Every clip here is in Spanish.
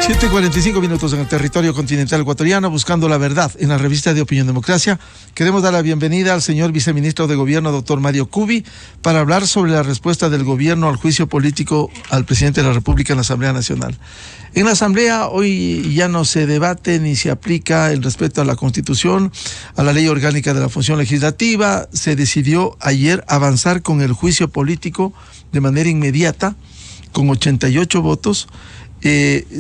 7:45 minutos en el territorio continental ecuatoriano, buscando la verdad en la revista de Opinión Democracia. Queremos dar la bienvenida al señor viceministro de Gobierno, doctor Mario Cubi, para hablar sobre la respuesta del gobierno al juicio político al presidente de la República en la Asamblea Nacional. En la Asamblea hoy ya no se debate ni se aplica el respeto a la Constitución, a la Ley Orgánica de la Función Legislativa. Se decidió ayer avanzar con el juicio político de manera inmediata, con 88 votos,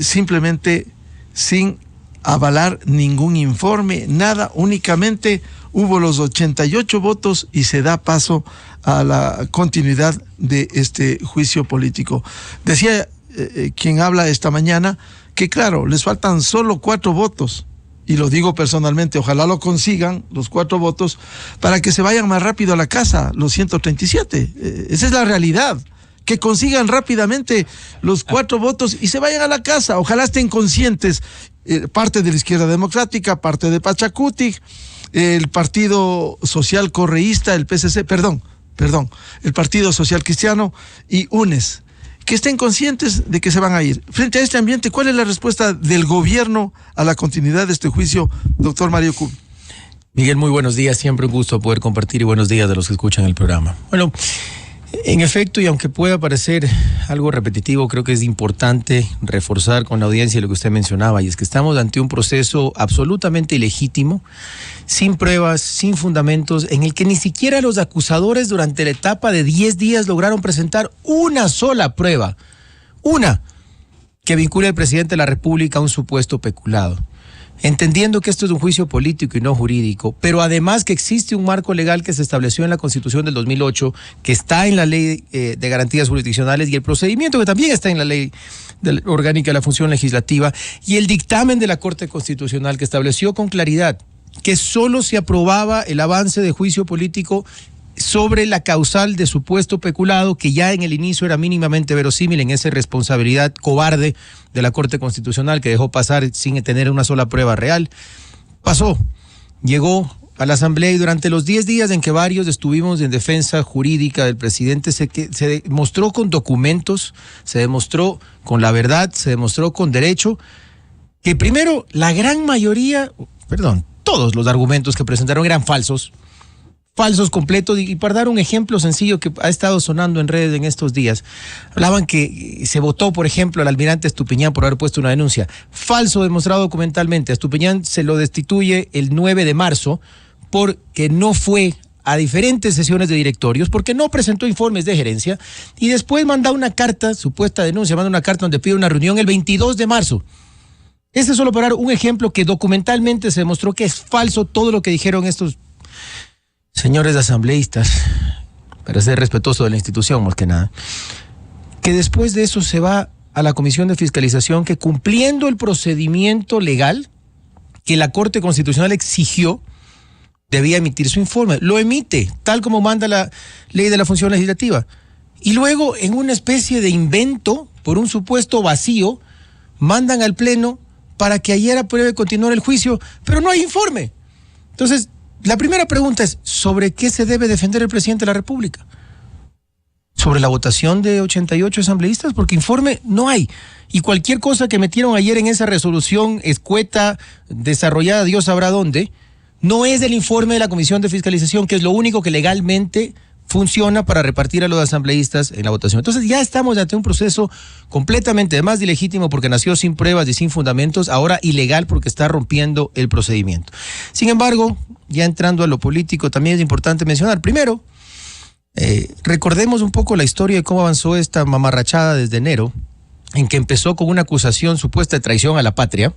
simplemente sin avalar ningún informe, nada, únicamente hubo los 88 votos y se da paso a la continuidad de este juicio político. Decía quien habla esta mañana que claro, les faltan solo 4 votos, y lo digo personalmente, ojalá lo consigan, los 4 votos, para que se vayan más rápido a la casa, los 137, esa es la realidad. Que consigan rápidamente los 4 votos y se vayan a la casa. Ojalá estén conscientes, parte de la izquierda democrática, parte de Pachacutic, el Partido Social Correísta, el PSC, el Partido Social Cristiano y UNES, que estén conscientes de que se van a ir. Frente a este ambiente, ¿cuál es la respuesta del gobierno a la continuidad de este juicio, doctor Mario Cubi? Miguel, muy buenos días, siempre un gusto poder compartir, y buenos días de los que escuchan el programa. Bueno, en efecto, y aunque pueda parecer algo repetitivo, creo que es importante reforzar con la audiencia lo que usted mencionaba, y es que estamos ante un proceso absolutamente ilegítimo, sin pruebas, sin fundamentos, en el que ni siquiera los acusadores durante la etapa de 10 días lograron presentar una sola prueba, una, que vincule al presidente de la República a un supuesto peculado. Entendiendo que esto es un juicio político y no jurídico, pero además que existe un marco legal que se estableció en la Constitución del 2008, que está en la Ley de Garantías Jurisdiccionales, y el procedimiento que también está en la Ley Orgánica de la Función Legislativa, y el dictamen de la Corte Constitucional que estableció con claridad que solo se aprobaba el avance de juicio político sobre la causal de supuesto peculado, que ya en el inicio era mínimamente verosímil en esa irresponsabilidad cobarde de la Corte Constitucional, que dejó pasar sin tener una sola prueba real. Pasó, llegó a la Asamblea, y durante los 10 días en que varios estuvimos en defensa jurídica del presidente, se demostró con documentos, se demostró con la verdad, se demostró con derecho, que primero la gran mayoría, todos los argumentos que presentaron eran falsos completos. Y para dar un ejemplo sencillo que ha estado sonando en redes en estos días, hablaban que se votó, por ejemplo, al almirante Estupiñán por haber puesto una denuncia. Falso demostrado documentalmente. A Estupiñán se lo destituye el 9 de marzo porque no fue a diferentes sesiones de directorios, porque no presentó informes de gerencia, y después manda una carta, supuesta denuncia, manda una carta donde pide una reunión el 22 de marzo. Este es solo para dar un ejemplo que documentalmente se demostró que es falso todo lo que dijeron estos señores asambleístas, para ser respetuoso de la institución más que nada, que después de eso se va a la Comisión de Fiscalización, que cumpliendo el procedimiento legal que la Corte Constitucional exigió, debía emitir su informe. Lo emite, tal como manda la Ley de la Función Legislativa. Y luego, en una especie de invento, por un supuesto vacío, mandan al Pleno para que ayer apruebe continuar el juicio, pero no hay informe. Entonces, la primera pregunta es, ¿sobre qué se debe defender el presidente de la República? ¿Sobre la votación de 88 asambleístas? Porque informe no hay. Y cualquier cosa que metieron ayer en esa resolución escueta, desarrollada Dios sabrá dónde, no es el informe de la Comisión de Fiscalización, que es lo único que legalmente funciona para repartir a los asambleístas en la votación. Entonces ya estamos ante un proceso completamente, además de ilegítimo porque nació sin pruebas y sin fundamentos, ahora ilegal porque está rompiendo el procedimiento. Sin embargo, ya entrando a lo político, también es importante mencionar, primero, recordemos un poco la historia de cómo avanzó esta mamarrachada desde enero, en que empezó con una acusación supuesta de traición a la patria.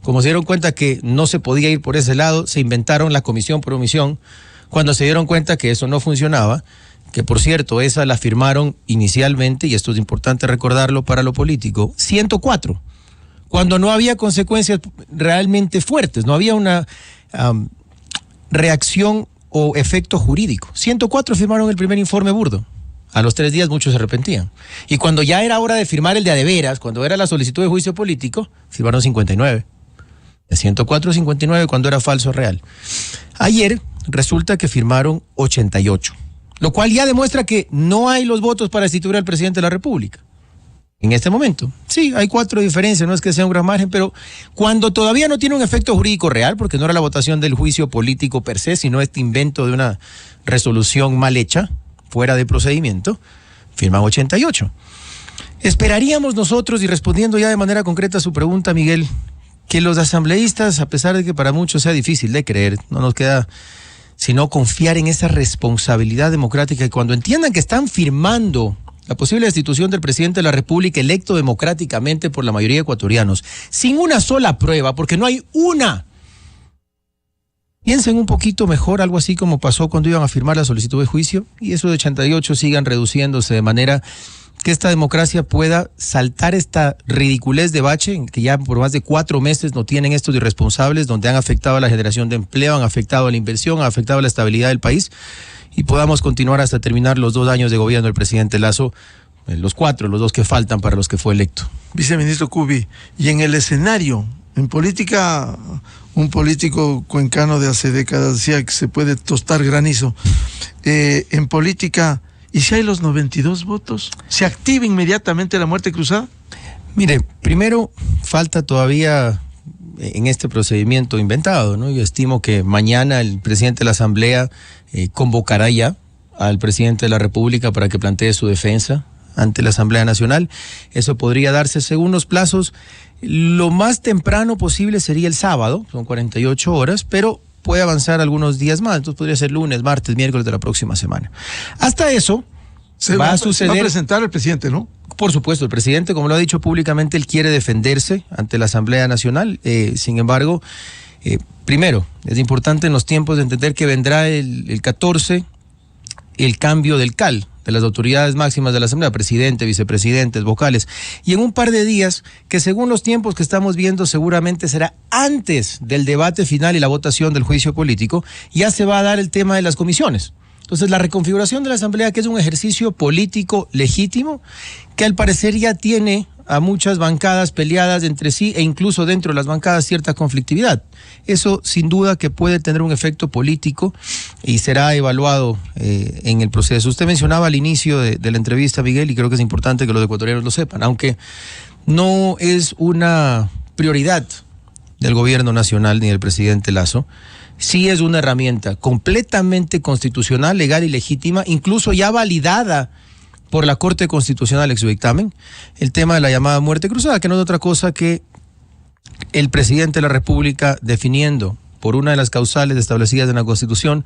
Como se dieron cuenta que no se podía ir por ese lado, se inventaron la comisión por omisión. Cuando se dieron cuenta que eso no funcionaba, que por cierto, esa la firmaron inicialmente, y esto es importante recordarlo para lo político, 104, cuando no había consecuencias realmente fuertes, no había una reacción o efecto jurídico. 104 firmaron el primer informe burdo. A los 3 días muchos se arrepentían. Y cuando ya era hora de firmar el de adeveras, cuando era la solicitud de juicio político, firmaron 59. De 104 a 59 cuando era falso real. Ayer resulta que firmaron 88, lo cual ya demuestra que no hay los votos para destituir al presidente de la República. en este momento. Sí, hay 4 diferencias, no es que sea un gran margen, pero cuando todavía no tiene un efecto jurídico real, porque no era la votación del juicio político per se, sino este invento de una resolución mal hecha, fuera de procedimiento, firman 88. Esperaríamos nosotros, y respondiendo ya de manera concreta a su pregunta, Miguel, que los asambleístas, a pesar de que para muchos sea difícil de creer, no nos queda sino confiar en esa responsabilidad democrática, y cuando entiendan que están firmando la posible destitución del presidente de la República electo democráticamente por la mayoría de ecuatorianos, sin una sola prueba, porque no hay una. Piensen un poquito mejor, algo así como pasó cuando iban a firmar la solicitud de juicio, y esos de 88 sigan reduciéndose de manera que esta democracia pueda saltar esta ridiculez de bache, en que ya por más de 4 meses no tienen estos irresponsables, donde han afectado a la generación de empleo, han afectado a la inversión, han afectado a la estabilidad del país, y podamos continuar hasta terminar los 2 años de gobierno del presidente Lasso, los 2 que faltan para los que fue electo. Viceministro Kubi, y en el escenario, en política, un político cuencano de hace décadas decía que se puede tostar granizo. En política, ¿y si hay los 92 votos? ¿Se activa inmediatamente la muerte cruzada? Mire, primero, falta todavía en este procedimiento inventado, ¿no? Yo estimo que mañana el presidente de la Asamblea convocará ya al presidente de la República para que plantee su defensa ante la Asamblea Nacional. Eso podría darse según los plazos. Lo más temprano posible sería el sábado, son 48 horas, pero puede avanzar algunos días más, entonces podría ser lunes, martes, miércoles de la próxima semana. Hasta eso va a suceder. Se va a presentar el presidente, ¿no? Por supuesto, el presidente, como lo ha dicho públicamente, él quiere defenderse ante la Asamblea Nacional. Sin embargo, primero, es importante en los tiempos de entender que vendrá el 14 el cambio del CAL, de las autoridades máximas de la Asamblea, presidente, vicepresidentes, vocales, y en un par de días, que según los tiempos que estamos viendo seguramente será antes del debate final y la votación del juicio político, ya se va a dar el tema de las comisiones. Entonces la reconfiguración de la Asamblea, que es un ejercicio político legítimo, que al parecer ya tiene a muchas bancadas peleadas entre sí e incluso dentro de las bancadas cierta conflictividad. Eso sin duda que puede tener un efecto político y será evaluado en el proceso. Usted mencionaba al inicio de la entrevista, Miguel, y creo que es importante que los ecuatorianos lo sepan, aunque no es una prioridad del gobierno nacional ni del presidente Lasso, sí es una herramienta completamente constitucional, legal y legítima, incluso ya validada por la Corte Constitucional en su dictamen, el tema de la llamada muerte cruzada, que no es otra cosa que el presidente de la República definiendo por una de las causales establecidas en la Constitución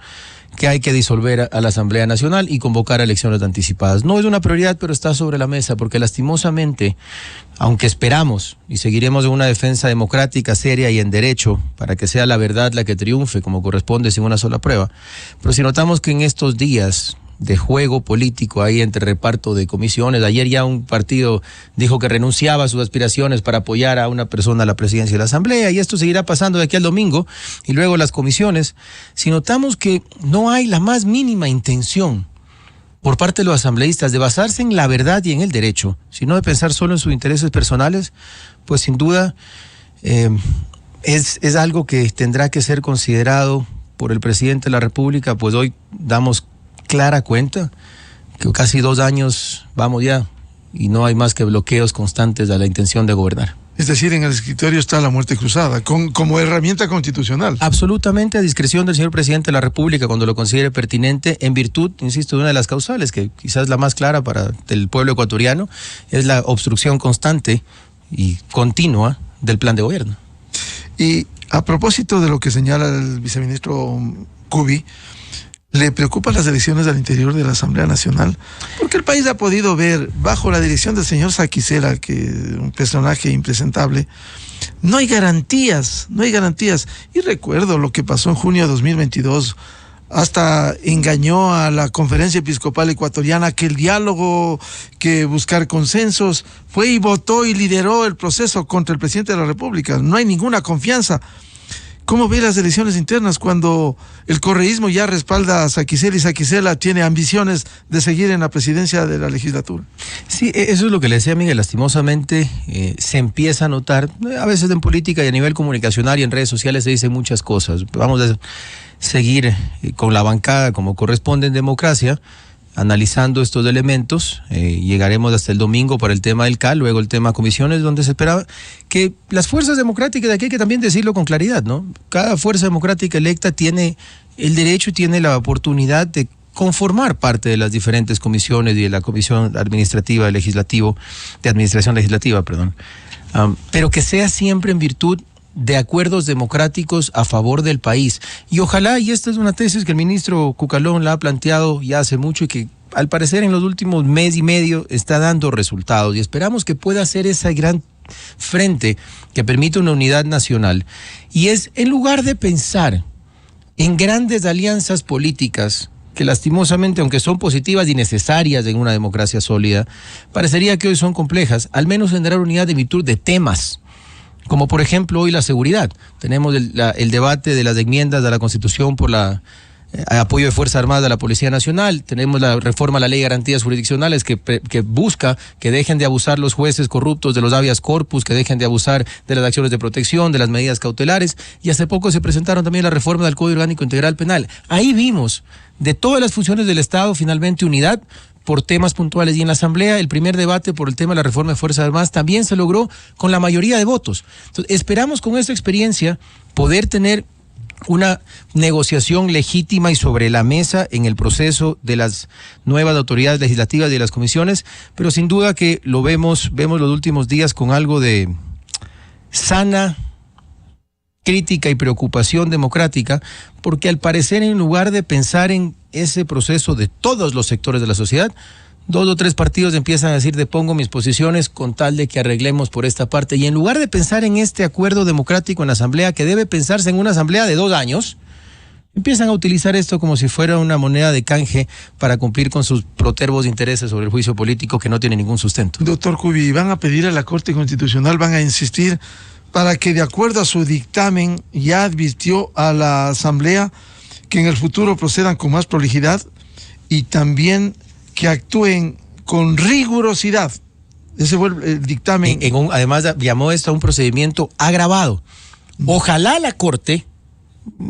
que hay que disolver a la Asamblea Nacional y convocar a elecciones anticipadas. No es una prioridad, pero está sobre la mesa, porque lastimosamente, aunque esperamos y seguiremos en una defensa democrática, seria y en derecho, para que sea la verdad la que triunfe, como corresponde, sin una sola prueba, pero si notamos que en estos días de juego político ahí entre reparto de comisiones, ayer ya un partido dijo que renunciaba a sus aspiraciones para apoyar a una persona a la presidencia de la Asamblea, y esto seguirá pasando de aquí al domingo, y luego las comisiones. Si notamos que no hay la más mínima intención por parte de los asambleístas de basarse en la verdad y en el derecho, sino de pensar solo en sus intereses personales, pues sin duda es algo que tendrá que ser considerado por el presidente de la República. Pues hoy damos clara cuenta que casi 2 años vamos ya y no hay más que bloqueos constantes a la intención de gobernar. Es decir, en el escritorio está la muerte cruzada, como herramienta constitucional. Absolutamente a discreción del señor presidente de la República cuando lo considere pertinente, en virtud, insisto, de una de las causales, que quizás la más clara para el pueblo ecuatoriano, es la obstrucción constante y continua del plan de gobierno. Y a propósito de lo que señala el viceministro Kubi, ¿le preocupan las elecciones al interior de la Asamblea Nacional? Porque el país ha podido ver, bajo la dirección del señor Saquicela, que es un personaje impresentable, no hay garantías. Y recuerdo lo que pasó en junio de 2022, hasta engañó a la Conferencia Episcopal Ecuatoriana que el diálogo, que buscar consensos, fue y votó y lideró el proceso contra el presidente de la República. No hay ninguna confianza. ¿Cómo ve las elecciones internas cuando el correísmo ya respalda a Saquicela y Saquicela tiene ambiciones de seguir en la presidencia de la legislatura? Sí, eso es lo que le decía Miguel, lastimosamente se empieza a notar, a veces en política y a nivel comunicacional y en redes sociales se dicen muchas cosas. Vamos a seguir con la bancada como corresponde en democracia, analizando estos elementos. Llegaremos hasta el domingo para el tema del CAL, luego el tema comisiones, donde se esperaba que las fuerzas democráticas, de aquí hay que también decirlo con claridad, ¿no? Cada fuerza democrática electa tiene el derecho y tiene la oportunidad de conformar parte de las diferentes comisiones y de la Comisión Administrativa de Administración Legislativa, pero que sea siempre en virtud de acuerdos democráticos a favor del país. Y ojalá, y esta es una tesis que el ministro Cucalón la ha planteado ya hace mucho y que al parecer en los últimos mes y medio está dando resultados, y esperamos que pueda ser ese gran frente que permita una unidad nacional. Y es, en lugar de pensar en grandes alianzas políticas, que lastimosamente, aunque son positivas y necesarias en una democracia sólida, parecería que hoy son complejas, al menos generar unidad de virtud de temas, como por ejemplo hoy la seguridad. Tenemos el debate de las enmiendas a la Constitución por apoyo de Fuerzas Armadas a la Policía Nacional. Tenemos la reforma a la Ley de Garantías Jurisdiccionales que busca que dejen de abusar los jueces corruptos de los habeas corpus, que dejen de abusar de las acciones de protección, de las medidas cautelares. Y hace poco se presentaron también la reforma del Código Orgánico Integral Penal. Ahí vimos de todas las funciones del Estado finalmente unidad por temas puntuales, y en la Asamblea el primer debate por el tema de la reforma de Fuerzas Armadas también se logró con la mayoría de votos. Entonces, esperamos con esta experiencia poder tener una negociación legítima y sobre la mesa en el proceso de las nuevas autoridades legislativas y de las comisiones, pero sin duda que lo vemos los últimos días con algo de sana crítica y preocupación democrática, porque al parecer, en lugar de pensar en ese proceso de todos los sectores de la sociedad, 2 o 3 partidos empiezan a decir: depongo mis posiciones con tal de que arreglemos por esta parte. Y en lugar de pensar en este acuerdo democrático en la Asamblea, que debe pensarse en una Asamblea de 2 años, empiezan a utilizar esto como si fuera una moneda de canje para cumplir con sus protervos intereses sobre el juicio político que no tiene ningún sustento. Doctor Cubi, ¿van a pedir a la Corte Constitucional, van a insistir para que, de acuerdo a su dictamen, ya advirtió a la Asamblea que en el futuro procedan con más prolijidad y también que actúen con rigurosidad? Ese fue el dictamen. Además, llamó esto a un procedimiento agravado. Ojalá la Corte,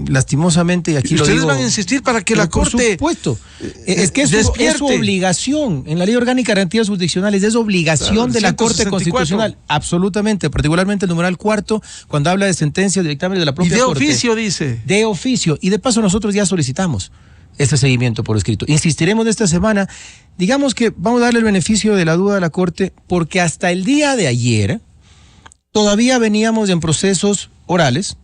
lastimosamente, y aquí lo digo... ¿Ustedes van a insistir para que la Corte... Por supuesto. Es que es su obligación. En la Ley Orgánica de Garantías Jurisdiccionales es obligación de la Corte Constitucional. Absolutamente. Particularmente el numeral 4, cuando habla de sentencias de dictámenes de la propia Corte. Y de oficio, dice. De oficio. Y de paso nosotros ya solicitamos este seguimiento por escrito. Insistiremos esta semana. Digamos que vamos a darle el beneficio de la duda a la Corte, porque hasta el día de ayer todavía veníamos en procesos orales,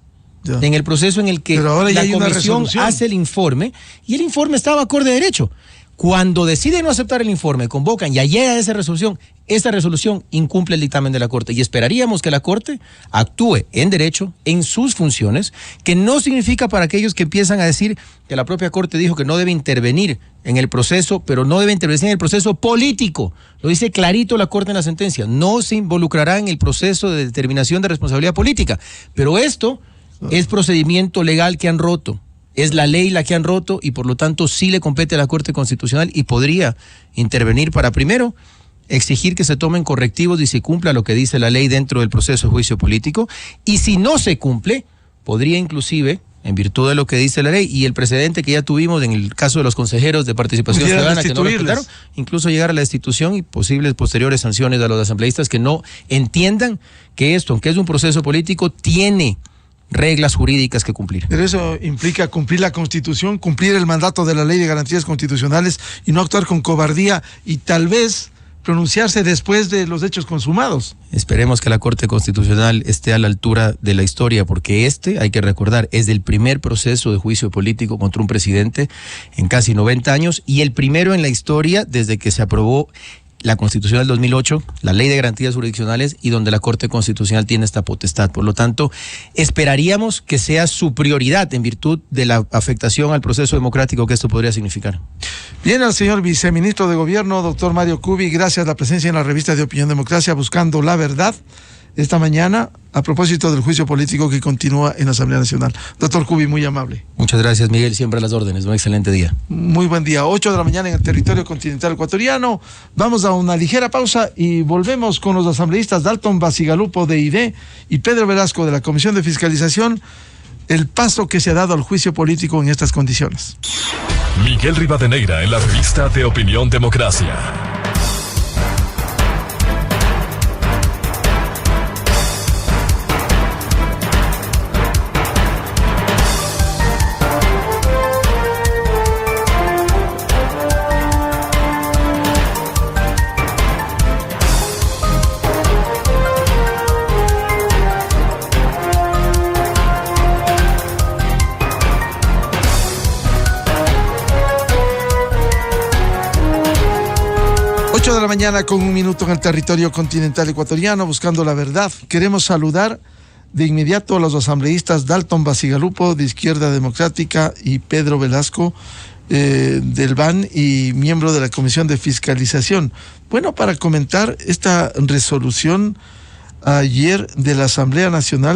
ya, en el proceso en el que la comisión hace el informe, y el informe estaba acorde a derecho. Cuando deciden no aceptar el informe, convocan y llega esa resolución incumple el dictamen de la Corte, y esperaríamos que la Corte actúe en derecho, en sus funciones, que no significa para aquellos que empiezan a decir que la propia Corte dijo que no debe intervenir en el proceso, pero no debe intervenir en el proceso político. Lo dice clarito la Corte en la sentencia: no se involucrará en el proceso de determinación de responsabilidad política. Pero esto es procedimiento legal que han roto. Es la ley la que han roto, y por lo tanto sí le compete a la Corte Constitucional y podría intervenir para, primero, exigir que se tomen correctivos y se cumpla lo que dice la ley dentro del proceso de juicio político, y si no se cumple, podría inclusive, en virtud de lo que dice la ley y el precedente que ya tuvimos en el caso de los consejeros de participación ciudadana que no respetaron, incluso llegar a la destitución y posibles posteriores sanciones a los asambleístas que no entiendan que esto, aunque es un proceso político, tiene reglas jurídicas que cumplir. Pero eso implica cumplir la Constitución, cumplir el mandato de la Ley de Garantías Constitucionales y no actuar con cobardía y tal vez pronunciarse después de los hechos consumados. Esperemos que la Corte Constitucional esté a la altura de la historia, porque hay que recordar, es el primer proceso de juicio político contra un presidente en casi 90 años y el primero en la historia desde que se aprobó la Constitución del 2008, la Ley de Garantías Jurisdiccionales, y donde la Corte Constitucional tiene esta potestad. Por lo tanto, esperaríamos que sea su prioridad en virtud de la afectación al proceso democrático que esto podría significar. Bien, al señor viceministro de Gobierno, doctor Mario Cubi, gracias a la presencia en la revista de Opinión Democracia, Buscando la Verdad, esta mañana, a propósito del juicio político que continúa en la Asamblea Nacional. Doctor Cubi, muy amable. Muchas gracias, Miguel, siempre a las órdenes. Un excelente día. Muy buen día. 8 de la mañana en el territorio continental ecuatoriano. Vamos a una ligera pausa y volvemos con los asambleístas Dalton Basigalupo de ID y Pedro Velasco de la Comisión de Fiscalización el paso que se ha dado al juicio político en estas condiciones. Miguel Rivadeneira en la revista de Opinión Democracia. De la mañana con 1 minuto en el territorio continental ecuatoriano, buscando la verdad. Queremos saludar de inmediato a los asambleístas Dalton Basigalupo de Izquierda Democrática y Pedro Velasco del BAN y miembro de la Comisión de Fiscalización. Bueno, para comentar esta resolución ayer de la Asamblea Nacional